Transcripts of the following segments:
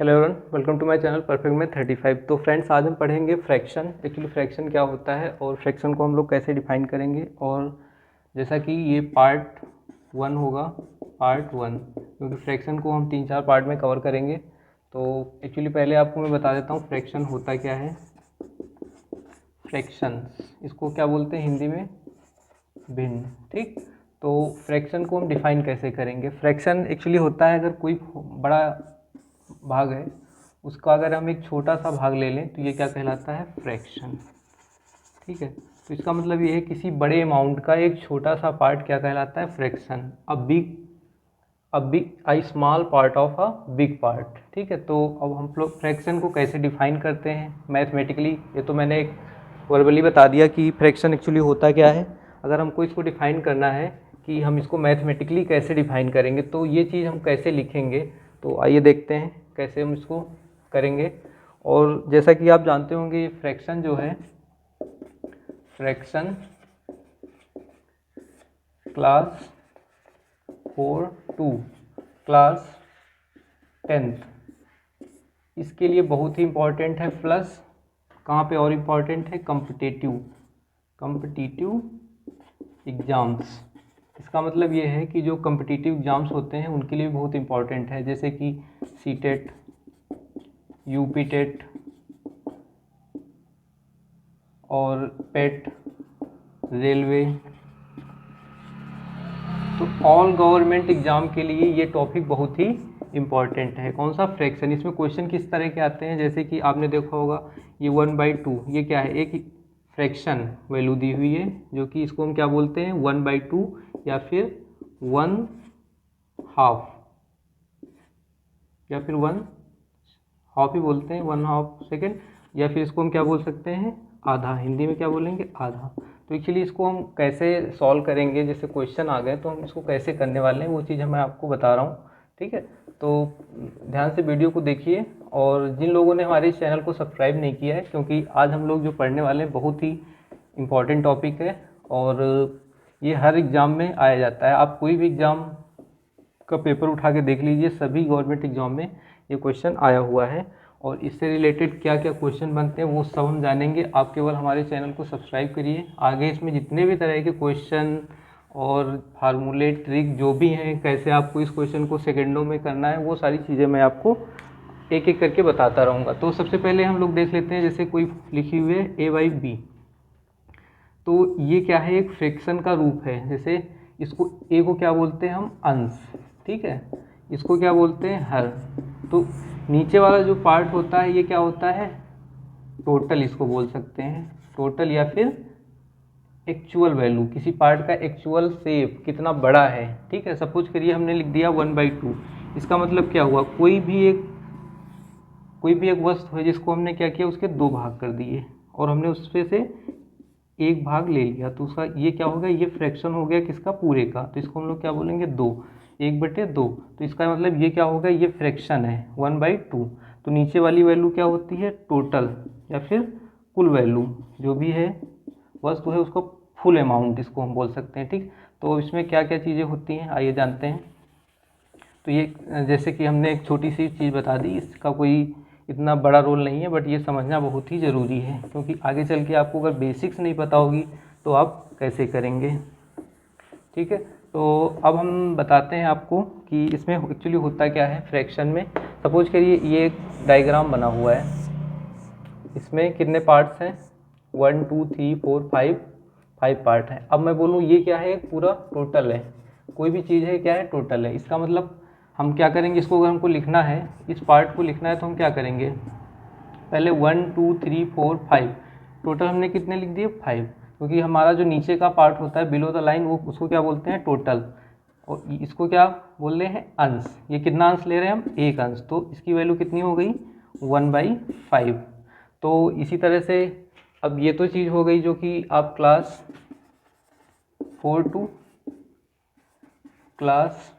Hello everyone, welcome to my channel perfect में 35। तो friends, आज हम पढ़ेंगे फ्रैक्शन। एक्चुअली फ्रैक्शन क्या होता है और फ्रैक्शन को हम लोग कैसे डिफाइन करेंगे। और जैसा कि ये पार्ट 1 होगा, पार्ट 1, क्योंकि फ्रैक्शन को हम 3-4 पार्ट में कवर करेंगे। तो एक्चुअली पहले आपको मैं बता देता हूँ फ्रैक्शन होता क्या है। फ्रैक्शन इसको क्या बोलते हैं हिंदी में? भिन्न। ठीक, तो फ्रैक्शन को हम डिफाइन कैसे करेंगे। फ्रैक्शन एक्चुअली होता है अगर कोई बड़ा भाग है उसका अगर हम एक छोटा सा भाग ले लें तो ये क्या कहलाता है? फ्रैक्शन। ठीक है, तो इसका मतलब ये है किसी बड़े अमाउंट का एक छोटा सा पार्ट क्या कहलाता है? Fraction. I small part of a big part. ठीक है, तो अब हम लोग फ्रैक्शन को कैसे डिफाइन करते हैं मैथमेटिकली। ये तो मैंने एक वर्बली बता दिया कि फ्रैक्शन एक्चुअली होता क्या है। अगर हमको इसको डिफाइन करना है कि हम इसको मैथमेटिकली कैसे डिफाइन करेंगे, तो ये चीज़ हम कैसे लिखेंगे, तो आइए देखते हैं कैसे हम इसको करेंगे। और जैसा कि आप जानते होंगे, फ्रैक्शन जो है, fraction class 4 to class 10th इसके लिए बहुत ही इम्पॉर्टेंट है। प्लस कहाँ पे और इम्पॉर्टेंट है? Competitive exams. इसका मतलब ये है कि जो कॉम्पिटिटिव एग्ज़ाम्स होते हैं उनके लिए बहुत इम्पॉर्टेंट है, जैसे कि सीटेट, यूपी टेट और पेट, रेलवे। तो ऑल गवर्नमेंट एग्ज़ाम के लिए ये टॉपिक बहुत ही इम्पॉर्टेंट है। कौन सा? फ्रैक्शन। इसमें क्वेश्चन किस तरह के आते हैं, जैसे कि आपने देखा होगा ये 1/2, ये क्या है? एक फ्रैक्शन वैल्यू दी हुई है जो कि इसको हम क्या बोलते हैं? 1/2 या फिर 1/2 या फिर 1/2 ही बोलते हैं, 1/2 सेकेंड। या फिर इसको हम क्या बोल सकते हैं? आधा। हिंदी में क्या बोलेंगे? आधा। तो एक्चुअली इसको हम कैसे सॉल्व करेंगे, जैसे क्वेश्चन आ गए तो हम इसको कैसे करने वाले हैं वो चीज़ मैं आपको बता रहा हूँ। ठीक है, तो ध्यान से वीडियो को देखिए। और जिन लोगों ने हमारे इस चैनल को सब्सक्राइब नहीं किया है, क्योंकि आज हम लोग जो पढ़ने वाले हैं बहुत ही इम्पॉर्टेंट टॉपिक है और ये हर एग्ज़ाम में आया जाता है। आप कोई भी एग्ज़ाम का पेपर उठा के देख लीजिए, सभी गवर्नमेंट एग्जाम में ये क्वेश्चन आया हुआ है। और इससे रिलेटेड क्या क्या क्वेश्चन बनते हैं वो सब हम जानेंगे। आप केवल हमारे चैनल को सब्सक्राइब करिए। आगे इसमें जितने भी तरह के क्वेश्चन और फार्मूले, ट्रिक जो भी हैं, कैसे आपको इस क्वेश्चन को सेकेंडों में करना है, वो सारी चीज़ें मैं आपको एक एक करके बताता रहूँगा। तो सबसे पहले हम लोग देख लेते हैं, जैसे कोई लिखी हुई है A/B। तो ये क्या है? एक फ्रैक्शन का रूप है। जैसे इसको ए को क्या बोलते हैं हम? अंश। ठीक है, इसको क्या बोलते हैं? हर। तो नीचे वाला जो पार्ट होता है ये क्या होता है? टोटल इसको बोल सकते हैं। टोटल या फिर एक्चुअल वैल्यू, किसी पार्ट का एक्चुअल शेप कितना बड़ा है। ठीक है, सपोज करिए हमने लिख दिया 1/2। इसका मतलब क्या हुआ? कोई भी एक वस्तु है जिसको हमने क्या किया? उसके 2 भाग कर दिए और हमने उसमें से एक भाग ले लिया, तो उसका ये क्या हो गया? ये फ्रैक्शन हो गया किसका? पूरे का। तो इसको हम लोग क्या बोलेंगे? 2, 1/2। तो इसका मतलब ये क्या हो गया? ये फ्रैक्शन है 1/2। तो नीचे वाली वैल्यू क्या होती है? टोटल या फिर कुल वैल्यू जो भी है वस्तु है उसको फुल अमाउंट इसको हम बोल सकते हैं। ठीक, तो इसमें क्या क्या चीज़ें होती हैं आइए जानते हैं। तो ये जैसे कि हमने एक छोटी सी चीज़ बता दी, इसका कोई इतना बड़ा रोल नहीं है, बट ये समझना बहुत ही ज़रूरी है, क्योंकि आगे चल के आपको अगर बेसिक्स नहीं पता होगी तो आप कैसे करेंगे। ठीक है, तो अब हम बताते हैं आपको कि इसमें एक्चुअली होता क्या है फ्रैक्शन में। सपोज करिए ये एक डायग्राम बना हुआ है, इसमें कितने पार्ट्स हैं? 1 2 3 4 5 पार्ट हैं। अब मैं बोलूँ ये क्या है? पूरा टोटल है। कोई भी चीज़ है क्या है? टोटल है। इसका मतलब हम क्या करेंगे? इसको अगर हमको लिखना है, इस पार्ट को लिखना है, तो हम क्या करेंगे? पहले 1 2 3 4 5 टोटल हमने कितने लिख दिए? 5, क्योंकि हमारा जो नीचे का पार्ट होता है बिलो द लाइन, वो उसको क्या बोलते हैं? टोटल। और इसको क्या बोल रहे हैं? अंश। ये कितना अंश ले रहे हैं हम? एक अंश। तो इसकी वैल्यू कितनी हो गई? 1/5। तो इसी तरह से अब ये तो चीज़ हो गई जो कि आप क्लास 4 टू क्लास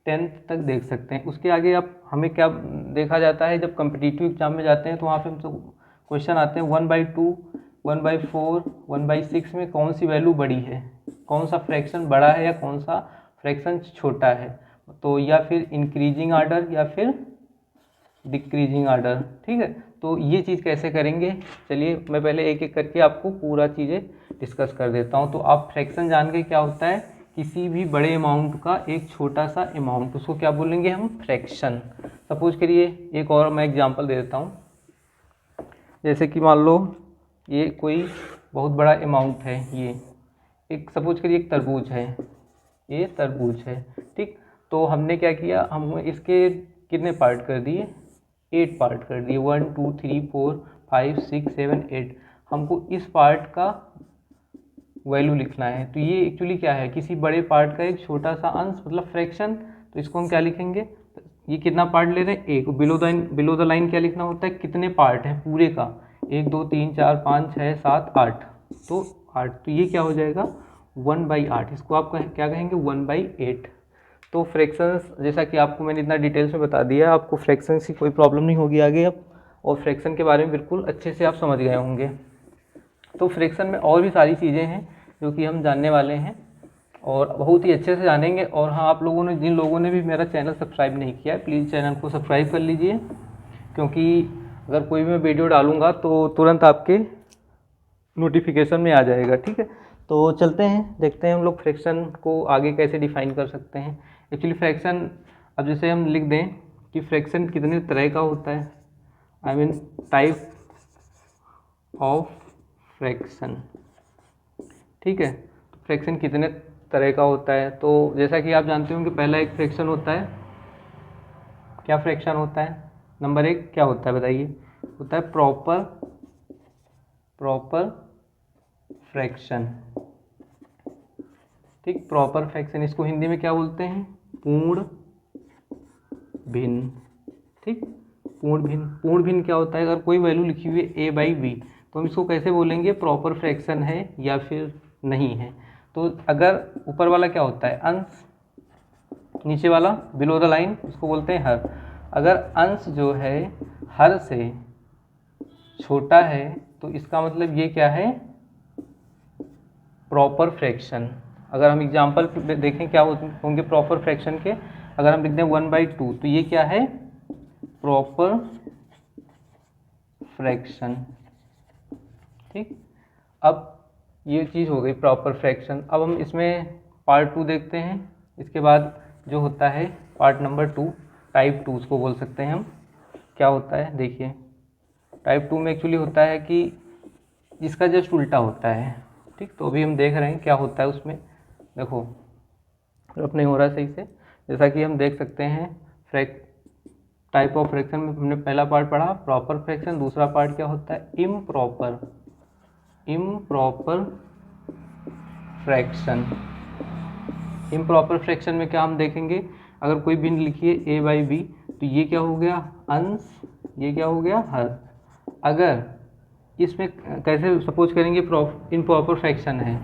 10th तक देख सकते हैं। उसके आगे आप हमें क्या देखा जाता है? जब कम्पिटिटिव एग्जाम में जाते हैं तो वहाँ पे हमसे क्वेश्चन आते हैं 1/2, 1/4, 1/6 में कौन सी वैल्यू बड़ी है, कौन सा फ्रैक्शन बड़ा है या कौन सा फ्रैक्शन छोटा है। तो या फिर इंक्रीजिंग आर्डर या फिर डिक्रीजिंग आर्डर, ठीक है। तो ये चीज़ कैसे करेंगे, चलिए मैं पहले एक एक करके आपको पूरा चीज़ें डिस्कस कर देता हूँ। तो आप फ्रैक्शन जान के क्या होता है, किसी भी बड़े अमाउंट का एक छोटा सा अमाउंट, उसको क्या बोलेंगे हम, फ्रैक्शन। सपोज करिए एक और मैं एग्जांपल दे देता हूँ, जैसे कि मान लो ये कोई बहुत बड़ा अमाउंट है, ये एक सपोज करिए एक तरबूज है, ये तरबूज है, ठीक। तो हमने क्या किया, हम इसके कितने पार्ट कर दिए, 8 पार्ट कर दिए, 1 2 3 4 5 6 7 8। हमको इस पार्ट का वैल्यू लिखना है। तो ये एक्चुअली क्या है, किसी बड़े पार्ट का एक छोटा सा अंश, मतलब फ्रैक्शन। तो इसको हम क्या लिखेंगे, ये कितना पार्ट ले रहे हैं, एक। बिलो द लाइन क्या लिखना होता है, कितने पार्ट है पूरे का, 1 2 3 4 5 6 7 8, तो 8। तो ये क्या हो जाएगा 1/8, इसको आप क्या कहेंगे 1/8। तो फ्रैक्शंस, जैसा कि आपको मैंने इतना डिटेल्स में बता दिया, आपको फ्रैक्शंस की कोई प्रॉब्लम नहीं होगी आगे अब, और फ्रैक्शन के बारे में बिल्कुल अच्छे से आप समझ गए होंगे। तो फ्रैक्शन में और भी सारी चीज़ें हैं जो कि हम जानने वाले हैं और बहुत ही अच्छे से जानेंगे। और हाँ, आप लोगों ने, जिन लोगों ने भी मेरा चैनल सब्सक्राइब नहीं किया है, प्लीज़ चैनल को सब्सक्राइब कर लीजिए, क्योंकि अगर कोई भी मैं वीडियो डालूँगा तो तुरंत आपके नोटिफिकेशन में आ जाएगा, ठीक है। तो चलते हैं, देखते हैं हम लोग फ्रैक्शन को आगे कैसे डिफाइन कर सकते हैं। एक्चुअली फ्रैक्शन, अब जैसे हम लिख दें कि फ्रैक्शन कितने तरह का होता है, I mean type of fraction, ठीक है। तो फ्रैक्शन कितने तरह का होता है, तो जैसा कि आप जानते होंगे, पहला एक फ्रैक्शन होता है, क्या फ्रैक्शन होता है, नंबर 1 क्या होता है बताइए, होता है प्रॉपर फ्रैक्शन, ठीक। प्रॉपर फ्रैक्शन, इसको हिंदी में क्या बोलते हैं, पूर्ण भिन्न, ठीक। पूर्ण भिन्न क्या होता है, अगर कोई वैल्यू लिखी हुई है a/b, तो हम इसको कैसे बोलेंगे, प्रॉपर फ्रैक्शन है या फिर नहीं है। तो अगर ऊपर वाला क्या होता है, अंश, नीचे वाला बिलो द लाइन, उसको बोलते हैं हर। अगर अंश जो है हर से छोटा है, तो इसका मतलब ये क्या है, प्रॉपर फ्रैक्शन। अगर हम एग्जांपल देखें क्या होंगे प्रॉपर फ्रैक्शन के, अगर हम लिख दें 1/2, तो ये क्या है, प्रॉपर फ्रैक्शन, ठीक। अब ये चीज़ हो गई प्रॉपर फ्रैक्शन। अब हम इसमें पार्ट 2 देखते हैं। इसके बाद जो होता है पार्ट नंबर 2, टाइप 2 उसको बोल सकते हैं हम। क्या होता है देखिए, टाइप 2 में एक्चुअली होता है कि इसका जस्ट उल्टा होता है, ठीक। तो अभी हम देख रहे हैं क्या होता है उसमें, देखो अब नहीं हो रहा सही से। जैसा कि हम देख सकते हैं, टाइप ऑफ फ्रैक्शन में हमने पहला पार्ट पढ़ा प्रॉपर फ्रैक्शन, दूसरा पार्ट क्या होता है, इम्प्रॉपर फ्रैक्शन। इम्प्रॉपर फ्रैक्शन में क्या हम देखेंगे, अगर कोई भिन्न लिखिए a/b, तो ये क्या हो गया अंश, ये क्या हो गया हर। अगर इसमें कैसे सपोज करेंगे, इम्प्रॉपर फ्रैक्शन है,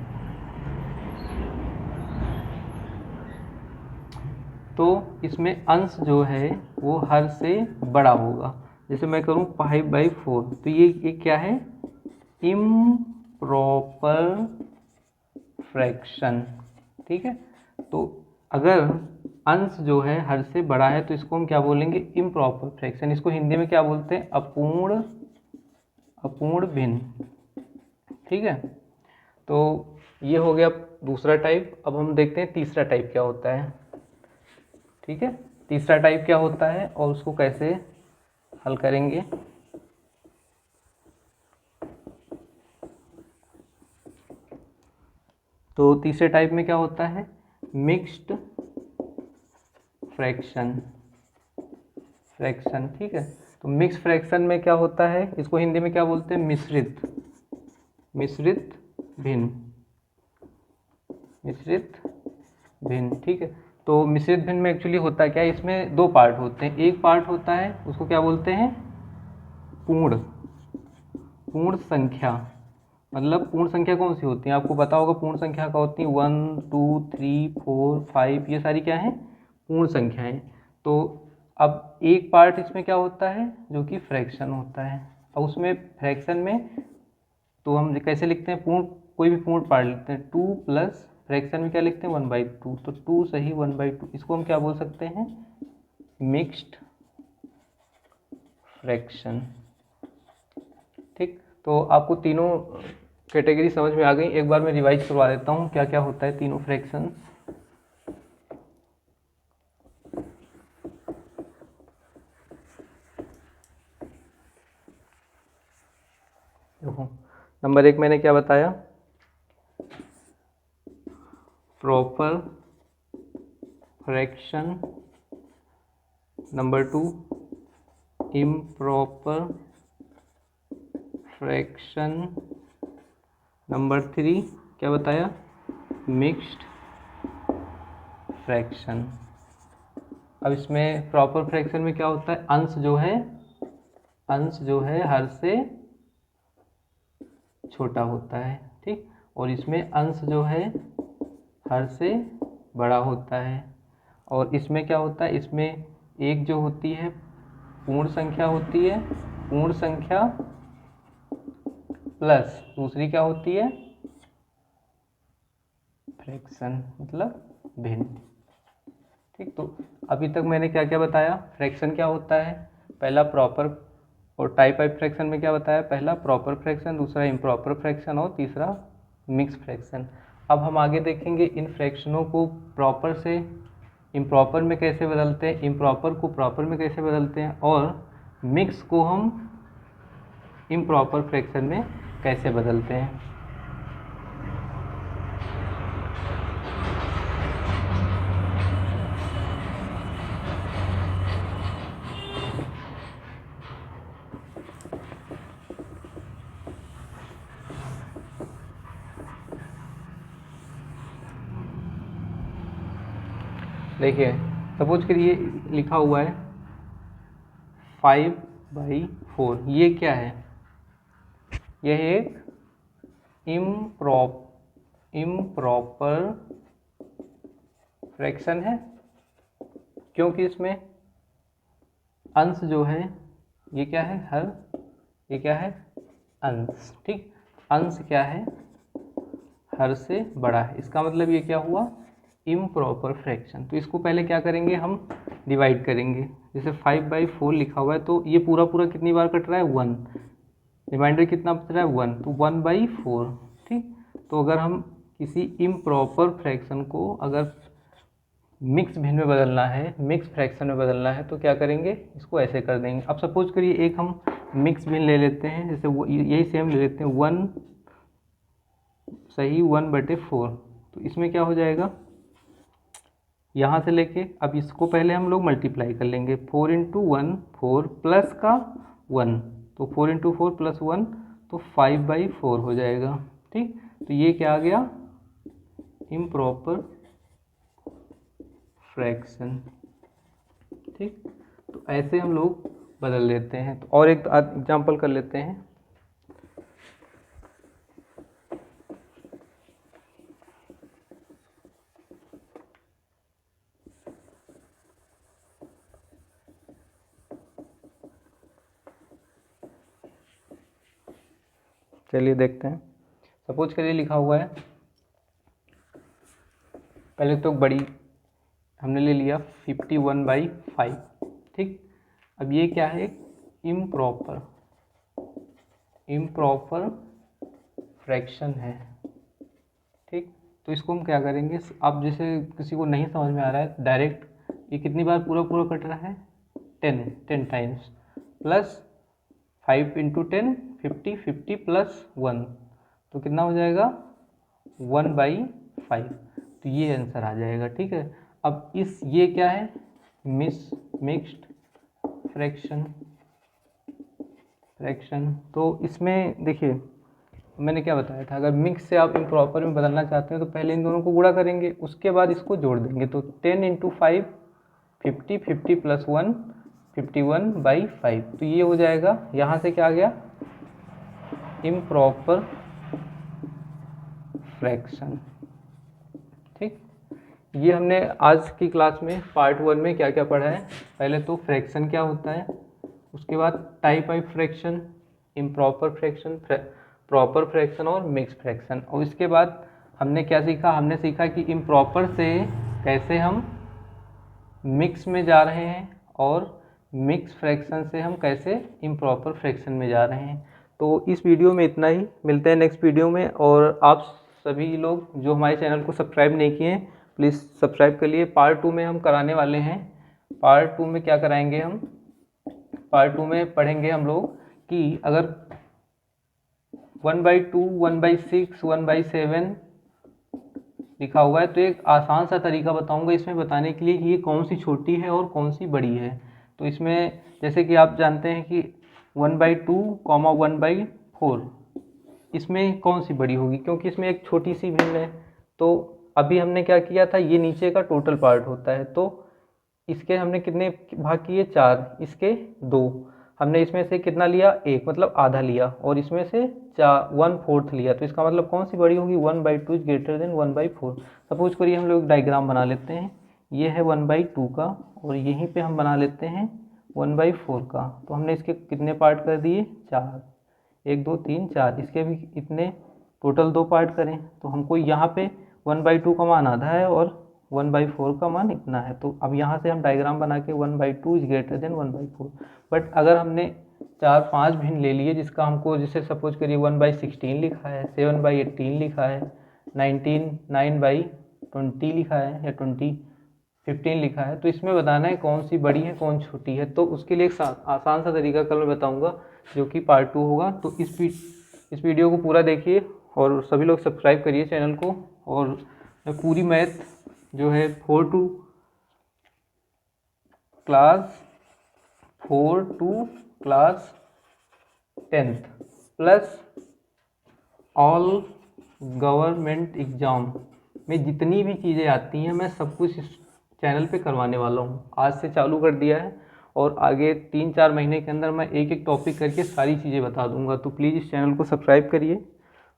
तो इसमें अंश जो है वो हर से बड़ा होगा। जैसे मैं करूँ 5/4, तो ये क्या है, इम्प्रॉपर फ्रैक्शन, ठीक है। तो अगर अंश जो है हर से बड़ा है, तो इसको हम क्या बोलेंगे, इम्प्रॉपर फ्रैक्शन। इसको हिंदी में क्या बोलते हैं, अपूर्ण भिन्न, ठीक है। तो ये हो गया दूसरा टाइप। अब हम देखते हैं तीसरा टाइप क्या होता है, ठीक है। तीसरा टाइप क्या होता है और उसको कैसे हल करेंगे। तो तीसरे टाइप में क्या होता है, मिक्स्ड फ्रैक्शन, ठीक है। तो मिक्स फ्रैक्शन में क्या होता है, इसको हिंदी में क्या बोलते हैं, मिश्रित भिन्न, ठीक है। तो मिश्रित भिन्न में एक्चुअली होता है क्या, इसमें 2 पार्ट होते हैं। एक पार्ट होता है उसको क्या बोलते हैं, पूर्ण संख्या। मतलब पूर्ण संख्या कौन सी होती है, आपको पता होगा पूर्ण संख्या क्या होती है, 1 2 3 4 5, ये सारी क्या है, पूर्ण संख्याएं। तो अब एक पार्ट इसमें क्या होता है, जो कि फ्रैक्शन होता है। अब उसमें फ्रैक्शन में तो हम कैसे लिखते हैं, कोई भी पूर्ण पार्ट लिखते हैं, 2 प्लस फ्रैक्शन में क्या लिखते हैं 1/2, तो 2 सही 1/2, इसको हम क्या बोल सकते हैं, मिक्स्ड फ्रैक्शन। ठीक, तो आपको तीनों कैटेगरी समझ में आ गई। एक बार मैं रिवाइज करवा देता हूँ क्या क्या होता है तीनों फ्रैक्शन। देखो, नंबर 1 मैंने क्या बताया, proper fraction. Number 2 improper fraction. Number 3 क्या बताया, मिक्स्ड फ्रैक्शन। अब इसमें प्रॉपर फ्रैक्शन में क्या होता है, अंश जो है हर से छोटा होता है। ठीक, और इसमें अंश जो है हर से बड़ा होता है। और इसमें क्या होता है, इसमें एक जो होती है पूर्ण संख्या होती है, पूर्ण संख्या प्लस दूसरी क्या होती है, फ्रैक्शन मतलब भिन्न। ठीक, तो अभी तक मैंने क्या क्या बताया, फ्रैक्शन क्या होता है, पहला प्रॉपर, और टाइप ऑफ फ्रैक्शन में क्या बताया, पहला प्रॉपर फ्रैक्शन, दूसरा इम्प्रॉपर फ्रैक्शन और तीसरा मिक्स फ्रैक्शन। अब हम आगे देखेंगे इन फ्रैक्शनों को प्रॉपर से इम्प्रॉपर में कैसे बदलते हैं, इम्प्रॉपर को प्रॉपर में कैसे बदलते हैं, और मिक्स को हम इम्प्रॉपर फ्रैक्शन में कैसे बदलते हैं। देखिए, सपोज करिए लिखा हुआ है 5/4, ये क्या है, यह एक इम्प्रॉपर फ्रैक्शन है, क्योंकि इसमें अंश जो है ये क्या है, ये क्या है, अंश। ठीक, अंश क्या है, हर से बड़ा है, इसका मतलब ये क्या हुआ, इम्प्रॉपर फ्रैक्शन। तो इसको पहले क्या करेंगे, हम डिवाइड करेंगे। जैसे 5/4 लिखा हुआ है तो ये पूरा पूरा कितनी बार कट रहा है, 1, रिमाइंडर कितना बच रहा है, 1, तो 1/4। ठीक, तो अगर हम किसी इम्प्रॉपर फ्रैक्शन को अगर मिक्स भिन्न में बदलना है, मिक्स फ्रैक्शन में बदलना है, तो क्या करेंगे, इसको ऐसे कर देंगे। अब सपोज करिए एक हम मिक्स भिन्न ले लेते हैं, जैसे वो यही सेम ले लेते हैं 1 सही 1/4। तो इसमें क्या हो जाएगा, यहाँ से लेके अब इसको पहले हम लोग मल्टीप्लाई कर लेंगे, 4 × 1 4 प्लस का 1, तो 4 × 4 + 1 तो 5/4 हो जाएगा। ठीक, तो ये क्या आ गया, इम्प्रॉपर फ्रैक्शन। ठीक, तो ऐसे हम लोग बदल लेते हैं। तो और एक एग्जांपल कर लेते हैं। चलिए देखते हैं, सपोज करिए लिखा हुआ है, पहले तो बड़ी हमने ले लिया 51/5। ठीक, अब ये क्या है, इम्प्रॉपर फ्रैक्शन है। ठीक, तो इसको हम क्या करेंगे, अब जैसे किसी को नहीं समझ में आ रहा है, डायरेक्ट ये कितनी बार पूरा पूरा कट रहा है, 10 टाइम्स, प्लस 5 × 10 50 50 + 1, तो कितना हो जाएगा, 1/5। तो ये आंसर आ जाएगा। ठीक है, अब ये क्या है, मिक्स्ड फ्रैक्शन। तो इसमें देखिए मैंने क्या बताया था, अगर मिक्स से आप इम्प्रॉपर में बदलना चाहते हैं तो पहले इन दोनों को गुणा करेंगे, उसके बाद इसको जोड़ देंगे। तो 10 × 5 50 50 + 1 51/5, तो ये हो जाएगा, यहाँ से क्या आ गया, इम्प्रॉपर फ्रैक्शन। ठीक, ये हमने आज की क्लास में पार्ट 1 में क्या क्या पढ़ा है, पहले तो फ्रैक्शन क्या होता है, उसके बाद type of fraction, improper fraction, proper fraction और मिक्स फ्रैक्शन। और इसके बाद हमने क्या सीखा, हमने सीखा कि इम्प्रॉपर से कैसे हम मिक्स में जा रहे हैं और मिक्स फ्रैक्शन से हम कैसे इम्प्रॉपर फ्रैक्शन में जा रहे हैं। तो इस वीडियो में इतना ही, मिलते हैं नेक्स्ट वीडियो में। और आप सभी लोग जो हमारे चैनल को सब्सक्राइब नहीं किए हैं प्लीज़ सब्सक्राइब कर लिए। पार्ट 2 में हम कराने वाले हैं। पार्ट 2 में क्या कराएंगे हम, पार्ट 2 में पढ़ेंगे हम लोग कि अगर 1/2, 1/6, 1/7 लिखा हुआ है तो एक आसान सा तरीका बताऊंगा इसमें बताने के लिए कि ये कौन सी छोटी है और कौन सी बड़ी है। तो इसमें जैसे कि आप जानते हैं कि 1/2, 1/4 इसमें कौन सी बड़ी होगी, क्योंकि इसमें एक छोटी सी भिन्न है। तो अभी हमने क्या किया था, ये नीचे का टोटल पार्ट होता है, तो इसके हमने कितने भाग किए, 4, इसके 2, हमने इसमें से कितना लिया, 1, मतलब आधा लिया, और इसमें से 1/4 लिया। तो इसका मतलब कौन सी बड़ी होगी, 1/2 इज ग्रेटर देन 1/4। सपोज करिए हम लोग डायग्राम बना लेते हैं, ये है 1/2 का, और यहीं पे हम बना लेते हैं 1/4 का। तो हमने इसके कितने पार्ट कर दिए, 4, 1 2 3 4, इसके भी इतने टोटल 2 पार्ट करें। तो हमको यहाँ पे 1/2 का मान आधा है और 1/4 का मान इतना है। तो अब यहाँ से हम डायग्राम बना के 1/2 इज ग्रेटर देन 1/4। बट अगर हमने 4-5 भिन्न ले लिए जिसका हमको, जैसे सपोज करिए 1/16 लिखा है, 7/18 लिखा है, 9/20 लिखा है, या 20/15 लिखा है, तो इसमें बताना है कौन सी बड़ी है कौन छोटी है। तो उसके लिए एक आसान सा तरीका कल मैं बताऊँगा जो कि पार्ट 2 होगा। तो इस वीडियो को पूरा देखिए और सभी लोग सब्सक्राइब करिए चैनल को। और पूरी मैथ जो है 4 to class 10th plus all government exam में जितनी भी चीज़ें आती हैं मैं सब कुछ इस चैनल पे करवाने वाला हूँ। आज से चालू कर दिया है और आगे 3-4 महीने के अंदर मैं एक एक टॉपिक करके सारी चीज़ें बता दूंगा। तो प्लीज़ इस चैनल को सब्सक्राइब करिए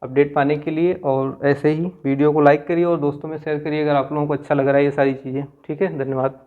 अपडेट पाने के लिए, और ऐसे ही वीडियो को लाइक करिए और दोस्तों में शेयर करिए अगर आप लोगों को अच्छा लग रहा है ये सारी चीज़ें। ठीक है, धन्यवाद।